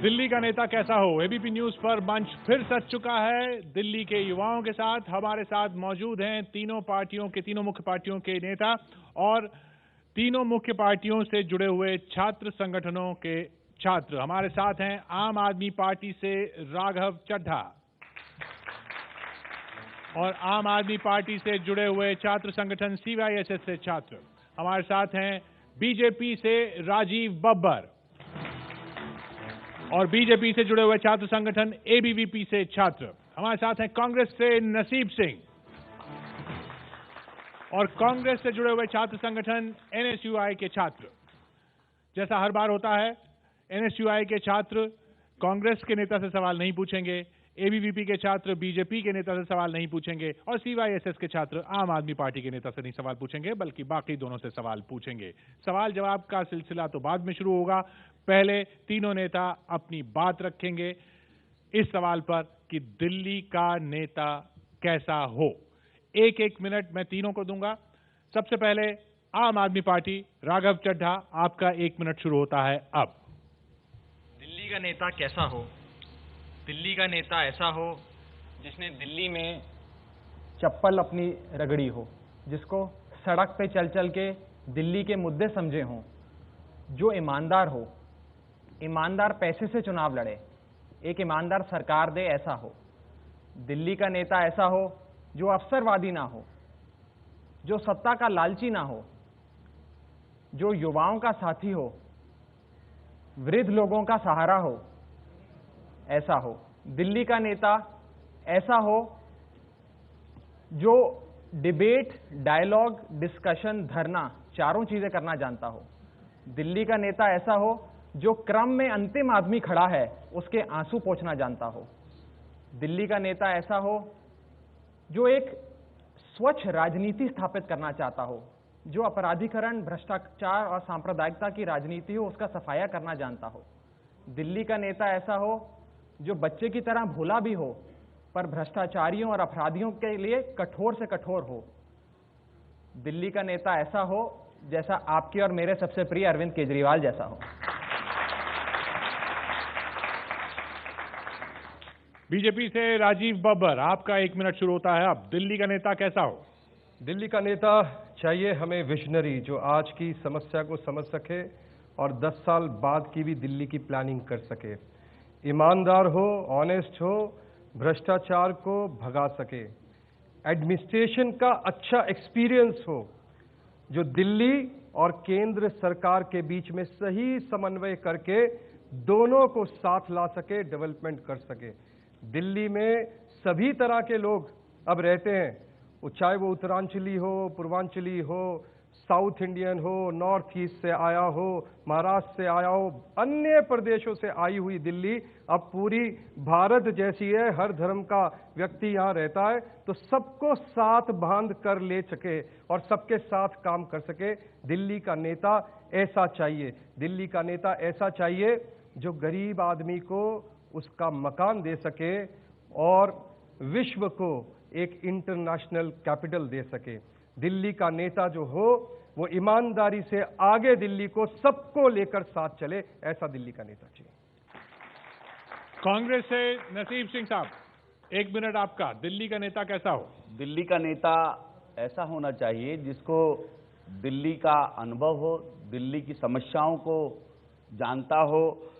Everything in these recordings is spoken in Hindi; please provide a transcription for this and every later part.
दिल्ली का नेता कैसा हो। एबीपी न्यूज पर मंच फिर सज चुका है। दिल्ली के युवाओं के साथ हमारे साथ मौजूद हैं तीनों मुख्य पार्टियों के नेता और तीनों मुख्य पार्टियों से जुड़े हुए छात्र संगठनों के छात्र। हमारे साथ हैं आम आदमी पार्टी से राघव चड्ढा और आम आदमी पार्टी से जुड़े हुए छात्र संगठन सीवाईएसएस से छात्र। हमारे साथ हैं बीजेपी से राजीव बब्बर और बीजेपी से जुड़े हुए छात्र संगठन एबीवीपी से छात्र। हमारे साथ हैं कांग्रेस से नसीब सिंह और कांग्रेस से जुड़े हुए छात्र संगठन एनएसयूआई के छात्र। जैसा हर बार होता है, एनएसयूआई के छात्र कांग्रेस के नेता से सवाल नहीं पूछेंगे, एबीवीपी के छात्र बीजेपी के नेता से सवाल नहीं पूछेंगे और सीवाईएसएस के छात्र आम आदमी पार्टी के नेता से नहीं सवाल पूछेंगे, बल्कि बाकी दोनों से सवाल पूछेंगे। सवाल जवाब का सिलसिला तो बाद में शुरू होगा। पहले तीनों नेता अपनी बात रखेंगे इस सवाल पर कि दिल्ली का नेता कैसा हो। एक एक मिनट मैं तीनों को दूंगा। सबसे पहले आम आदमी पार्टी, राघव चड्ढा, आपका 1 मिनट शुरू होता है अब। दिल्ली का नेता कैसा हो? दिल्ली का नेता ऐसा हो जिसने दिल्ली में चप्पल अपनी रगड़ी हो, जिसको सड़क पे चल चल के दिल्ली के मुद्दे समझे हों, जो ईमानदार हो, ईमानदार पैसे से चुनाव लड़े, एक ईमानदार सरकार दे, ऐसा हो। दिल्ली का नेता ऐसा हो जो अवसरवादी ना हो, जो सत्ता का लालची ना हो, जो युवाओं का साथी हो, वृद्ध लोगों का सहारा हो, ऐसा हो। दिल्ली का नेता ऐसा हो जो डिबेट, डायलॉग, डिस्कशन, धरना, चारों चीजें करना जानता हो। दिल्ली का नेता ऐसा हो जो क्रम में अंतिम आदमी खड़ा है उसके आंसू पोंछना जानता हो। दिल्ली का नेता ऐसा हो जो एक स्वच्छ राजनीति स्थापित करना चाहता हो, जो अपराधीकरण, भ्रष्टाचार और सांप्रदायिकता की राजनीति हो उसका सफाया करना जानता हो। दिल्ली का नेता ऐसा हो जो बच्चे की तरह भोला भी हो पर भ्रष्टाचारियों और अपराधियों के लिए कठोर से कठोर हो। दिल्ली का नेता ऐसा हो जैसा आपके और मेरे सबसे प्रिय अरविंद केजरीवाल जैसा हो। बीजेपी से राजीव बब्बर, आपका 1 मिनट शुरू होता है अब। दिल्ली का नेता कैसा हो? दिल्ली का नेता चाहिए हमें विजनरी, जो आज की समस्या को समझ सके और 10 साल बाद की भी दिल्ली की प्लानिंग कर सके। ईमानदार हो, ऑनेस्ट हो, भ्रष्टाचार को भगा सके, एडमिनिस्ट्रेशन का अच्छा एक्सपीरियंस हो, जो दिल्ली और केंद्र सरकार के बीच में सही समन्वय करके दोनों को साथ ला सके, डेवलपमेंट कर सके। दिल्ली में सभी तरह के लोग अब रहते हैं, चाहे वो उत्तरांचली हो, पूर्वांचली हो, साउथ इंडियन हो, नॉर्थ ईस्ट से आया हो, महाराष्ट्र से आया हो, अन्य प्रदेशों से आई हुई दिल्ली अब पूरी भारत जैसी है। हर धर्म का व्यक्ति यहाँ रहता है, तो सबको साथ बांध कर ले सके और सबके साथ काम कर सके। दिल्ली का नेता ऐसा चाहिए। दिल्ली का नेता ऐसा चाहिए जो गरीब आदमी को उसका मकान दे सके और विश्व को एक इंटरनेशनल कैपिटल दे सके। दिल्ली का नेता जो हो वो ईमानदारी से आगे दिल्ली को सबको लेकर साथ चले, ऐसा दिल्ली का नेता चाहिए। कांग्रेस से नसीब सिंह साहब, 1 मिनट आपका। दिल्ली का नेता कैसा हो? दिल्ली का नेता ऐसा होना चाहिए जिसको दिल्ली का अनुभव हो, दिल्ली की समस्याओं को जानता हो,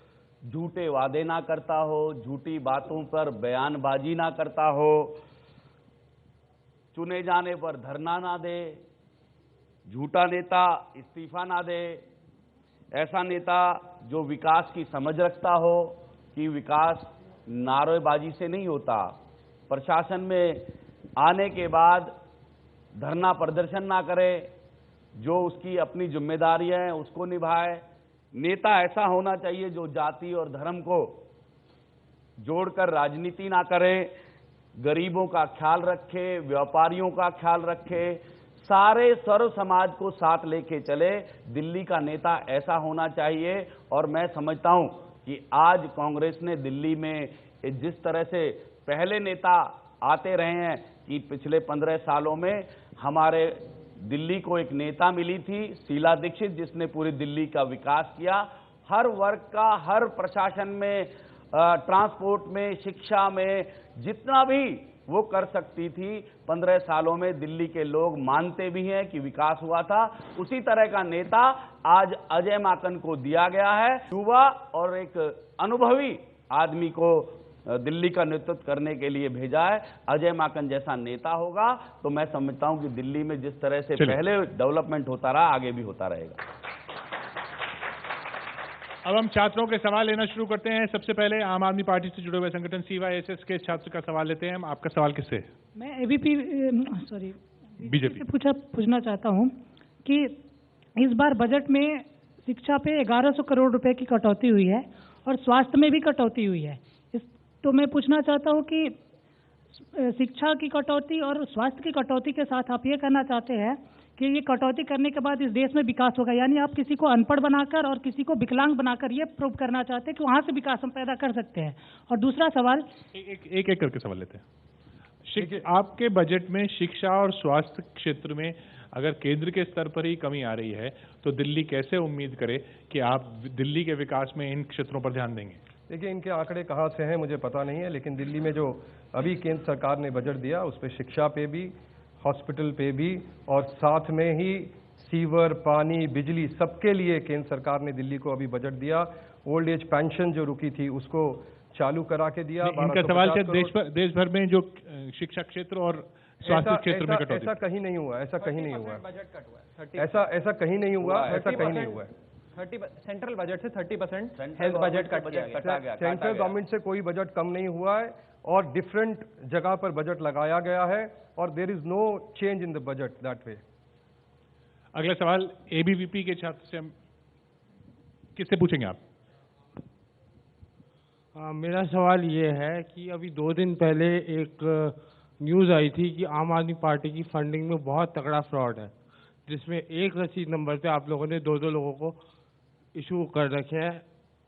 झूठे वादे ना करता हो, झूठी बातों पर बयानबाजी ना करता हो, चुने जाने पर धरना ना दे, झूठा नेता इस्तीफा ना दे। ऐसा नेता जो विकास की समझ रखता हो कि विकास नारेबाजी से नहीं होता, प्रशासन में आने के बाद धरना प्रदर्शन ना करे, जो उसकी अपनी जिम्मेदारियां हैं उसको निभाए। नेता ऐसा होना चाहिए जो जाति और धर्म को जोड़कर राजनीति ना करे, गरीबों का ख्याल रखे, व्यापारियों का ख्याल रखे, सारे सर्व समाज को साथ लेके चले। दिल्ली का नेता ऐसा होना चाहिए। और मैं समझता हूं कि आज कांग्रेस ने दिल्ली में जिस तरह से पहले नेता आते रहे हैं कि पिछले 15 सालों में हमारे दिल्ली को एक नेता मिली थी शीला दीक्षित, जिसने पूरी दिल्ली का विकास किया, हर वर्ग का, हर प्रशासन में, ट्रांसपोर्ट में, शिक्षा में जितना भी वो कर सकती थी 15 सालों में दिल्ली के लोग मानते भी हैं कि विकास हुआ था। उसी तरह का नेता आज अजय माकन को दिया गया है। युवा और एक अनुभवी आदमी को दिल्ली का नेतृत्व करने के लिए भेजा है। अजय माकन जैसा नेता होगा तो मैं समझता हूं कि दिल्ली में जिस तरह से पहले डेवलपमेंट होता रहा आगे भी होता रहेगा। अब हम छात्रों के सवाल लेना शुरू करते हैं। सबसे पहले आम आदमी पार्टी से जुड़े हुए संगठन CYSS के छात्र का सवाल लेते हैं। आपका सवाल किससे? मैं ABP बीजेपी से पूछना चाहता हूं कि इस बार बजट में शिक्षा पे 1100 करोड़ रुपए की कटौती हुई है और स्वास्थ्य में भी कटौती हुई है। तो मैं पूछना चाहता हूं कि शिक्षा की कटौती और स्वास्थ्य की कटौती के साथ आप ये कहना चाहते हैं कि ये कटौती करने के बाद इस देश में विकास होगा, यानी आप किसी को अनपढ़ बनाकर और किसी को विकलांग बनाकर ये प्रूव करना चाहते हैं कि वहां से विकास हम पैदा कर सकते हैं। और दूसरा सवाल, एक करके सवाल लेते हैं। आपके बजट में शिक्षा और स्वास्थ्य क्षेत्र में अगर केंद्र के स्तर पर ही कमी आ रही है तो दिल्ली कैसे उम्मीद करे कि आप दिल्ली के विकास में इन क्षेत्रों पर ध्यान देंगे? देखिए, इनके आंकड़े कहाँ से हैं मुझे पता नहीं है, लेकिन दिल्ली में जो अभी केंद्र सरकार ने बजट दिया उस पर शिक्षा पे भी, हॉस्पिटल पे भी और साथ में ही सीवर, पानी, बिजली सबके लिए केंद्र सरकार ने दिल्ली को अभी बजट दिया। ओल्ड एज पेंशन जो रुकी थी उसको चालू करा के दिया। इनका सवाल है देश भर में जो शिक्षा क्षेत्र और स्वास्थ्य क्षेत्र में कटौती, ऐसा कहीं नहीं हुआ, ऐसा कहीं नहीं हुआ, बजट कट हुआ है, ऐसा कहीं नहीं हुआ, ऐसा कहीं नहीं हुआ। 30 सेंट्रल बजट से 30% हेल्थ बजट कट गया। सेंट्रल गवर्नमेंट से कोई बजट कम नहीं हुआ है और डिफरेंट जगह पर बजट लगाया गया है और there is no change in the budget that way. अगला सवाल ABVP के छात्र से हम किससे पूछेंगे आप? मेरा सवाल ये है कि अभी 2 दिन पहले एक न्यूज़ आई थी कि आम आदमी पार्टी की फंडिंग में बहुत तगड़ा फ्रॉड है, जिसमें एक रसीद नंबर पे आप लोगों ने 2-2 लोगों को इशू कर रखे हैं,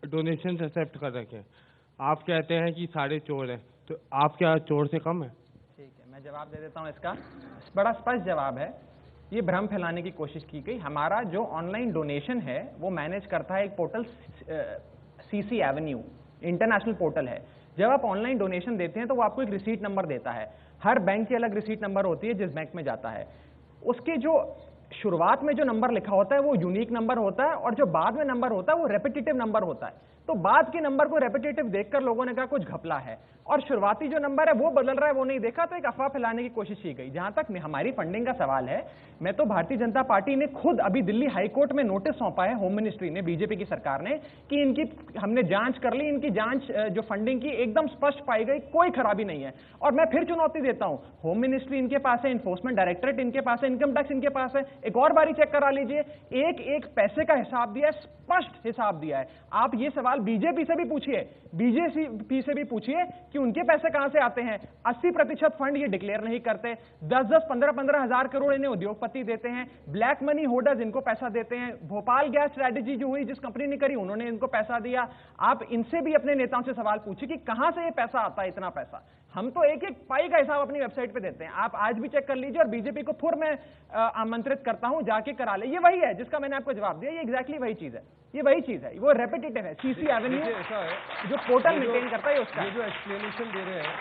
डोनेशन एक्सेप्ट कर रखे हैं। आप कहते हैं कि सारे चोर हैं, तो आप क्या चोर से कम है? ठीक है, मैं जवाब दे देता हूं। इसका बड़ा स्पष्ट जवाब है। ये भ्रम फैलाने की कोशिश की गई। हमारा जो ऑनलाइन डोनेशन है वो मैनेज करता है एक portal CC Avenue, international portal है। जब आप ऑनलाइन डोनेशन देते हैं तो वो आपको एक रिसीट नंबर देता है। हर बैंक की अलग रिसीट नंबर होती है जिस बैंक में जाता है। उसके जो शुरुआत में जो नंबर लिखा होता है वो यूनिक नंबर होता है और जो बाद में नंबर होता है वो रेपिटेटिव नंबर होता है। तो बाद के नंबर को रेपिटेटिव देखकर लोगों ने कहा कुछ घपला है और शुरुआती जो नंबर है वो बदल रहा है, वो नहीं देखा, तो एक अफवाह फैलाने की कोशिश की गई। जहां तक हमारी फंडिंग का सवाल है, मैं तो भारतीय जनता पार्टी ने खुद अभी दिल्ली हाईकोर्ट में नोटिस सौंपा है, होम मिनिस्ट्री ने, बीजेपी की सरकार ने, कि इनकी हमने जांच कर ली, इनकी जांच जो फंडिंग की एकदम स्पष्ट पाई गई, कोई खराबी नहीं है। और मैं फिर चुनौती देता हूं, होम मिनिस्ट्री इनके पास है, इन्फोर्समेंट डायरेक्टोरेट इनके पास है, इनकम टैक्स इनके पास है, एक और बारी चेक करा लीजिए, एक एक पैसे का हिसाब दिया है, स्पष्ट हिसाब दिया है। आप ये सवाल बीजेपी से भी पूछिए, बीजेपी से भी पूछिए कि उनके पैसे कहां से आते हैं। 80% फंड ये डिक्लेयर नहीं करते, 10-10, 15-15 हजार करोड़ इन्हें उद्योगपति देते हैं, ब्लैक मनी होल्डर्स इनको पैसा देते हैं। भोपाल गैस स्ट्रैटेजी जो हुई, जिस कंपनी ने करी, उन्होंने इनको पैसा दिया। आप इनसे भी अपने नेताओं से सवाल पूछिए कि कहां से ये पैसा आता है, इतना पैसा। हम तो एक एक पाई का हिसाब अपनी वेबसाइट पे देते हैं, आप आज भी चेक कर लीजिए। और बीजेपी को फिर मैं आमंत्रित करता हूं, जाके करा ले। ये वही है जिसका मैंने आपको जवाब दिया, ये एग्जैक्टली वही चीज है, ये वही चीज है, वो रेपिटेटिव है। CC एवेन्यू जो पोर्टल मेंटेन करता है उसका। ये जो एक्सप्लेनेशन दे रहे हैं,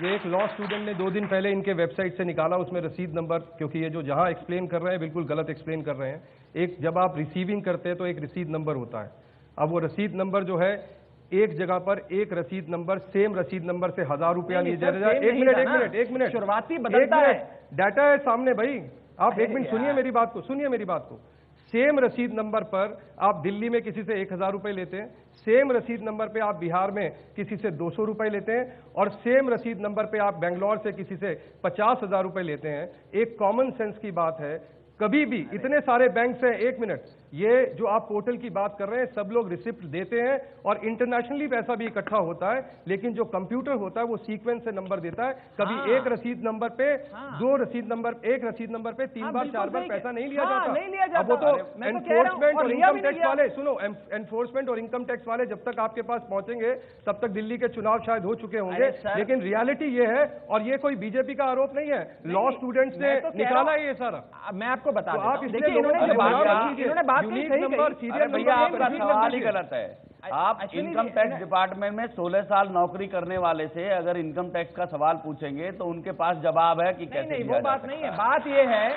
ये एक लॉ स्टूडेंट ने 2 दिन पहले इनके वेबसाइट से निकाला, उसमें रसीद नंबर, क्योंकि ये जो जहां एक्सप्लेन कर रहे हैं बिल्कुल गलत एक्सप्लेन कर रहे हैं। एक जब आप रिसीविंग करते हैं तो एक रसीद नंबर होता है। अब वो रसीद नंबर जो है, एक जगह पर एक रसीद नंबर, सेम रसीद नंबर से 1000 रुपया लिए जा रहा है। एक मिनट शुरुआती बदलता है, डाटा है सामने भाई, आप एक मिनट सुनिए मेरी बात को, सेम रसीद नंबर पर आप दिल्ली में किसी से 1000 रुपए लेते हैं, सेम रसीद नंबर पे आप बिहार में किसी से 200 रुपए लेते हैं और सेम रसीद नंबर पे आप बेंगलोर से किसी से 50,000 रुपए लेते हैं। एक कॉमन सेंस की बात है, कभी भी इतने सारे बैंक से, एक मिनट, ये जो आप पोर्टल की बात कर रहे हैं सब लोग रिसिप्ट देते हैं और इंटरनेशनली पैसा भी इकट्ठा होता है, लेकिन जो कंप्यूटर होता है वो सीक्वेंस से नंबर देता है। कभी एक रसीद नंबर पे, 2 रसीद नंबर, एक रसीद नंबर पे 3 बार 4 बार पैसा नहीं लिया जाता। अब वो तो एनफोर्समेंट और इनकम टैक्स वाले, सुनो, एनफोर्समेंट और इनकम टैक्स वाले जब तक आपके पास पहुंचेंगे तब तक दिल्ली के चुनाव शायद हो चुके होंगे, लेकिन रियलिटी ये है, और ये कोई बीजेपी का आरोप नहीं है, लॉ स्टूडेंट्स ने निकाला है ये सारा। मैं आपको बता आप देखिए, इन्होंने बात यूनिक सही नंबर कही। सीरियल अरे भैया नंबर आपका यूनिक सवाल नंबर ही है। गलत है। आप अश्विनी इनकम जी, टैक्स डिपार्टमेंट में 16 साल नौकरी करने वाले से अगर इनकम टैक्स का सवाल पूछेंगे तो उनके पास जवाब है कि कैसे नहीं दिया वो जा बात सकता नहीं है, बात ये है,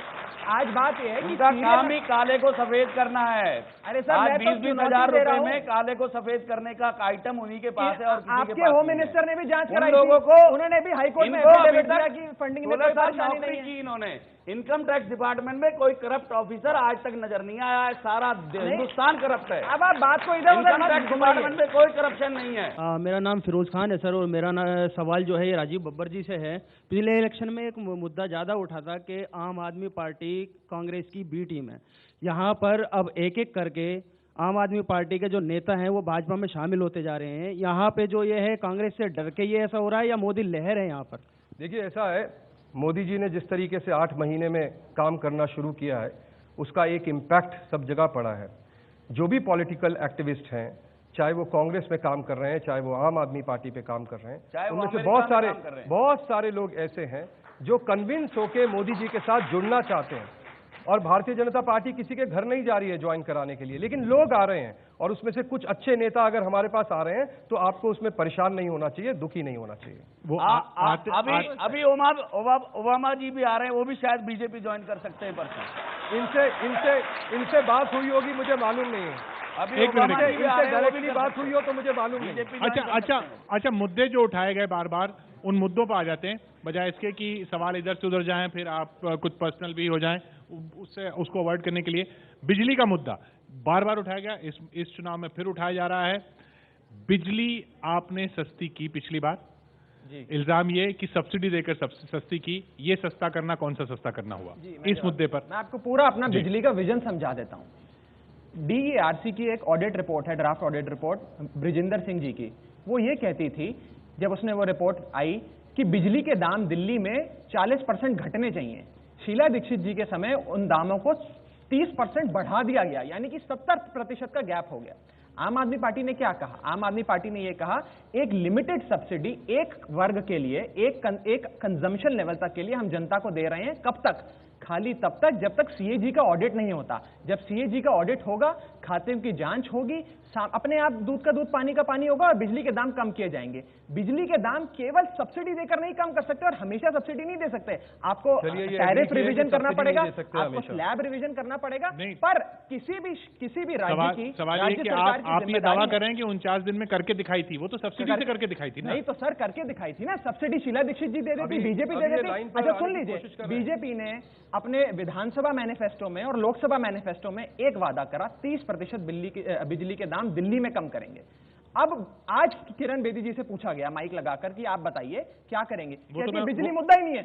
आज बात ये है कि उनका serial- काम ही काले को सफेद करना है। अरे सर, आज मैं तो 20-20 चुनौती हजार दे रहा रुपए हूं। में काले को सफेद करने का आइटम उन्हीं के पास है और किसी के आपके पास होम नहीं है। मिनिस्टर ने भी जांच उन कराई लोगों थी। को उन्होंने भी हाईकोर्ट में इनको अभी एफिडेविट दिया तक कि फंडिंग में 16 कोई साल परेशानी नौकरी नहीं है। की इन्होंने। इनकम टैक्स डिपार्टमेंट में कोई करप्ट ऑफिसर आज तक नजर नहीं आया है। सारा हिंदुस्तान करप्ट है। अब आप बात को इधर उधर इनकम मत टैक्स घुमाइए। डिपार्टमेंट में कोई करप्शन नहीं है। मेरा नाम फिरोज खान है सर, और मेरा सवाल जो है ये राजीव बब्बर जी से है। पिछले इलेक्शन में एक मुद्दा ज़्यादा उठा था कि आम आदमी पार्टी कांग्रेस की बी टीम है। यहाँ पर अब एक एक करके आम आदमी पार्टी के जो नेता हैं वो भाजपा में शामिल होते जा रहे हैं। यहाँ पे जो ये है कांग्रेस से डर के ये ऐसा हो रहा है या मोदी लहर है यहाँ पर? देखिए ऐसा है, मोदी जी ने जिस तरीके से 8 महीने में काम करना शुरू किया है उसका एक इम्पैक्ट सब जगह पड़ा है। जो भी पॉलिटिकल एक्टिविस्ट हैं, चाहे वो कांग्रेस में काम कर रहे हैं, चाहे वो आम आदमी पार्टी पे काम कर रहे चाहे हैं, वो उनमें से अमेरिका में काम कर रहे हैं। बहुत सारे लोग ऐसे हैं जो कन्विंस होके मोदी जी के साथ जुड़ना चाहते हैं। और भारतीय जनता पार्टी किसी के घर नहीं जा रही है ज्वाइन कराने के लिए, लेकिन लोग आ रहे हैं। और उसमें से कुछ अच्छे नेता अगर हमारे पास आ रहे हैं तो आपको उसमें परेशान नहीं होना चाहिए, दुखी नहीं होना चाहिए। वो अभी ओबामा जी भी आ रहे हैं, वो भी शायद बीजेपी ज्वाइन कर सकते हैं परसों। इनसे बात हुई होगी मुझे मालूम नहीं है। अभी एक मिनट, ओबामा जी भी आ इनसे रहे हैं, वो भी डायरेक्टली कर बात सकते हुई हैं। हो तो मुझे मालूम नहीं है। बीजेपी ज्वाइन अच्छा कर अच्छा सकते हैं। अच्छा, मुद्दे जो उठाए गए बार बार उन मुद्दों पर आ जाते हैं, बजाय इसके कि सवाल इधर से उधर जाएं, फिर आप कुछ पर्सनल भी हो जाएं, उससे उसको अवॉइड करने के लिए बिजली का मुद्दा बार बार उठाया गया। इस चुनाव में फिर उठाया जा रहा है। बिजली आपने सस्ती की पिछली बार, इल्जाम ये कि सब्सिडी देकर सस्ती की। ये सस्ता करना कौन सा सस्ता करना हुआ इस मुद्दे पर? मैं आपको पूरा अपना बिजली का विजन समझा देता हूं। डीईआरसी की एक ऑडिट रिपोर्ट है, draft audit report ब्रिजिंदर Singh ji की। वो ये कहती थी जब उसने वो रिपोर्ट आई कि बिजली के दाम दिल्ली में 40% घटने चाहिए। शीला दीक्षित जी के समय उन दामों को 30% बढ़ा दिया गया, यानी कि 70% का गैप हो गया। आम आदमी पार्टी ने क्या कहा? आम आदमी पार्टी ने यह कहा एक लिमिटेड सब्सिडी एक वर्ग के लिए, एक कंजम्पशन लेवल तक के लिए हम जनता को दे रहे हैं। कब तक? खाली तब तक जब तक सीएजी का ऑडिट नहीं होता। जब सीएजी का ऑडिट होगा, खाते की जांच होगी, अपने आप दूध का दूध पानी का पानी होगा और बिजली के दाम कम किए जाएंगे। बिजली के दाम केवल सब्सिडी देकर नहीं कम कर सकते और हमेशा सब्सिडी नहीं दे सकते। आपको टैरिफ रिवीजन करना पड़ेगा, आपको स्लैब रिवीजन करना पड़ेगा। पर किसी भी राज्य की सवाल ये कि आप ये दावा कर रहे हैं कि 49 दिन में करके दिखाई थी, वो तो सब्सिडी से करके दिखाई थी ना? नहीं तो सर करके दिखाई थी ना। सब्सिडी शीला दीक्षित जी दे रही थी, बीजेपी दे रही थी। अच्छा सुन लीजिए, बीजेपी ने अपने विधानसभा मैनिफेस्टो में और लोकसभा मैनिफेस्टो में एक वादा करा, 30% बिजली के दाम दिल्ली में कम करेंगे। अब आज किरण बेदी जी से पूछा गया माइक लगाकर कि आप बताइए क्या करेंगे। कहती है बिजली मुद्दा ही नहीं है।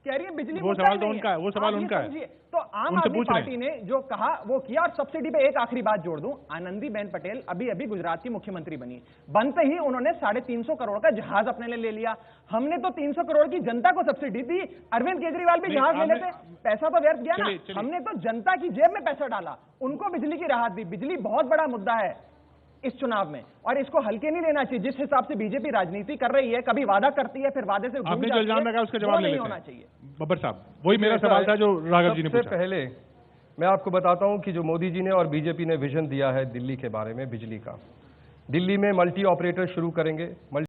कह रही है बिजली वो मुद्दा सवाल ही तो नहीं उनका है, वो सवाल उनका है। तो आम आदमी पार्टी ने जो कहा वो किया। और सब्सिडी पे एक आखिरी बात जोड़ दूं, आनंदीबेन पटेल अभी अभी गुजरात की मुख्यमंत्री बनी। बनते ही उन्होंने 350 करोड़ का जहाज अपने लिए ले लिया। हमने तो 300 करोड़ की जनता को सब्सिडी दी। अरविंद केजरीवाल भी जहाज ले लेते, पैसा तो व्यर्थ गया ना। हमने तो जनता की जेब में पैसा डाला, उनको बिजली की राहत दी। बिजली बहुत बड़ा मुद्दा है इस चुनाव में और इसको हल्के नहीं लेना चाहिए। जिस हिसाब से बीजेपी राजनीति कर रही है, कभी वादा करती है फिर वादे से आपने जो इल्जाम लगाया उसका जवाब नहीं होना चाहिए। बब्बर साहब, वही मेरा सवाल था जो राघव जी ने पूछा। पहले मैं आपको बताता हूं कि जो मोदी जी ने और बीजेपी ने विजन दिया है दिल्ली के बारे में, बिजली का, दिल्ली में मल्टी ऑपरेटर शुरू करेंगे।